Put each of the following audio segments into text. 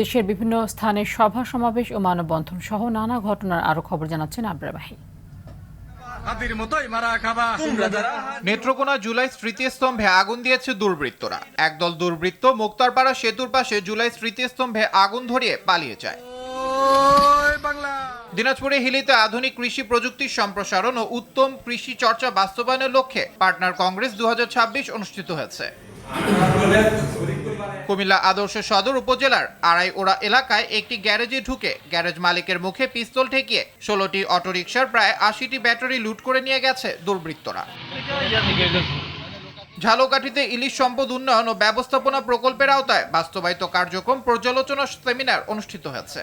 দেশের বিভিন্ন স্থানে সভা সমাবেশ ও মানববন্ধন সহ নানা ঘটনার আরো খবর জানাচ্ছেন আবরার মাহি। নেত্রকোনা জুলাই স্মৃতিস্তম্ভে আগুন দিয়েছে দুর্বৃত্তরা। একদল দুর্বৃত্ত মুক্তারপাড়া সেতুর পাশে জুলাই স্মৃতিস্তম্ভে আগুন ধরিয়ে পালিয়ে যায়। দিনাজপুরে হিলিতে আধুনিক কৃষি প্রযুক্তির সম্প্রসারণ ও উত্তম কৃষি চর্চা বাস্তবায়নের লক্ষ্যে পার্টনার কংগ্রেস 2026 অনুষ্ঠিত হয়েছে। কুমিল্লা আদর্শ সদর উপজেলার আড়াইওড়া এলাকায় একটি গ্যারেজে ঢুকে গ্যারেজ মালিকের মুখে পিস্তল ঠেকিয়ে 16টি অটোরিকশার প্রায় 80টি ব্যাটারি লুট করে নিয়ে গেছে দুর্বৃত্তরা। ঝালকাঠিতে ইলিশ সম্পদ উন্নয়ন ও ব্যবস্থাপনা প্রকল্পের আওতায় বাস্তবায়িত কার্যক্রম পর্যালোচনা সেমিনার অনুষ্ঠিত হয়েছে।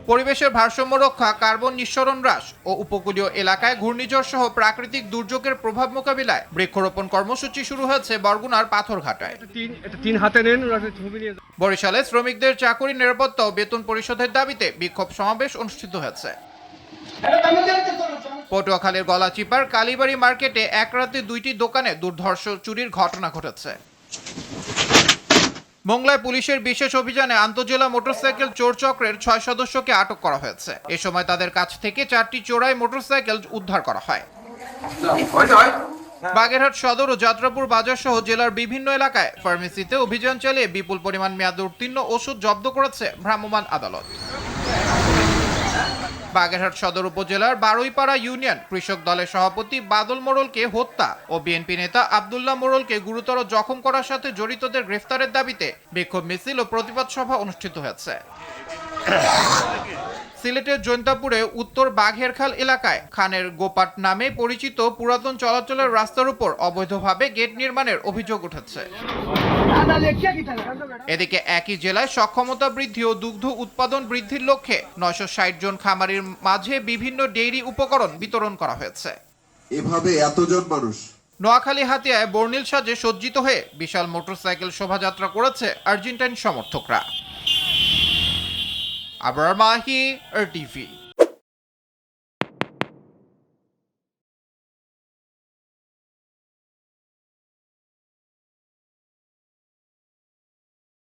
পরিবেশের ভারসাম্য রক্ষা, কার্বন নিঃসরণ হ্রাস ও উপকূলীয় এলাকায় ঘূর্ণিঝড় সহ প্রাকৃতিক দুর্যোগের প্রভাব মোকাবিলায় বৃক্ষরোপণ কর্মসূচি শুরু হয়েছে বরগুনার পাথরঘাটায়। বরিশালে শ্রমিকদের চাকরি, নিরাপত্তা ও বেতন পরিশোধের দাবিতে বিক্ষোভ সমাবেশ অনুষ্ঠিত হয়েছে। পটুয়াখালীর গলাচিপার কালীবাড়ি মার্কেটে এক রাতে 2টি দোকানে দুর্ধর্ষ চুরির ঘটনা ঘটেছে। মোংলায় পুলিশের বিশেষ অভিযানে আন্তজেলা মোটরসাইকেল চোর চক্রের 6 সদস্যকে আটক করা হয়েছে। এ সময় তাদের কাছ থেকে 4টি চোরাই মোটরসাইকেল উদ্ধার করা হয়। বাগেরহাট সদর ও যাত্রাপুর বাজার সহ জেলার বিভিন্ন এলাকায় ফার্মেসিতে অভিযান চালিয়ে বিপুল পরিমাণ মেয়াদে উত্তীর্ণ ওষুধ জব্দ করেছে ভ্রাম্যমাণ আদালত। বাগেরহাট সদর উপজেলার বারুইপাড়া ইউনিয়ন কৃষক দলের সভাপতি বাদল মোড়লকে হত্যা ও বিএনপি নেতা আব্দুল্লাহ মোড়লকে গুরুতর জখম করার সাথে জড়িতদের গ্রেফতারের দাবিতে বিক্ষোভ মিছিল ও প্রতিবাদ সভা অনুষ্ঠিত হয়েছে। সিলেটের জৈন্তাপুরে উত্তর বাঘেরখাল এলাকায় খানের গোপাট নামে পরিচিত পুরাতন চলাচলের রাস্তার উপর অবৈধভাবে গেট নির্মাণের অভিযোগ উঠেছে। এদিকে একই জেলায় সক্ষমতা বৃদ্ধি ও দুগ্ধ উৎপাদন বৃদ্ধির লক্ষ্যে 960 জন খামারির মাঝে বিভিন্ন ডেইরি উপকরণ বিতরণ করা হয়েছে। এভাবে এতজন মানুষ নোয়াখালী হাতিয়ায় বর্ণিল সাজে সজ্জিত হয়ে বিশাল মোটরসাইকেল শোভাযাত্রা করেছে আর্জেন্টাইন সমর্থকরা। আবরার মাহি, RTV।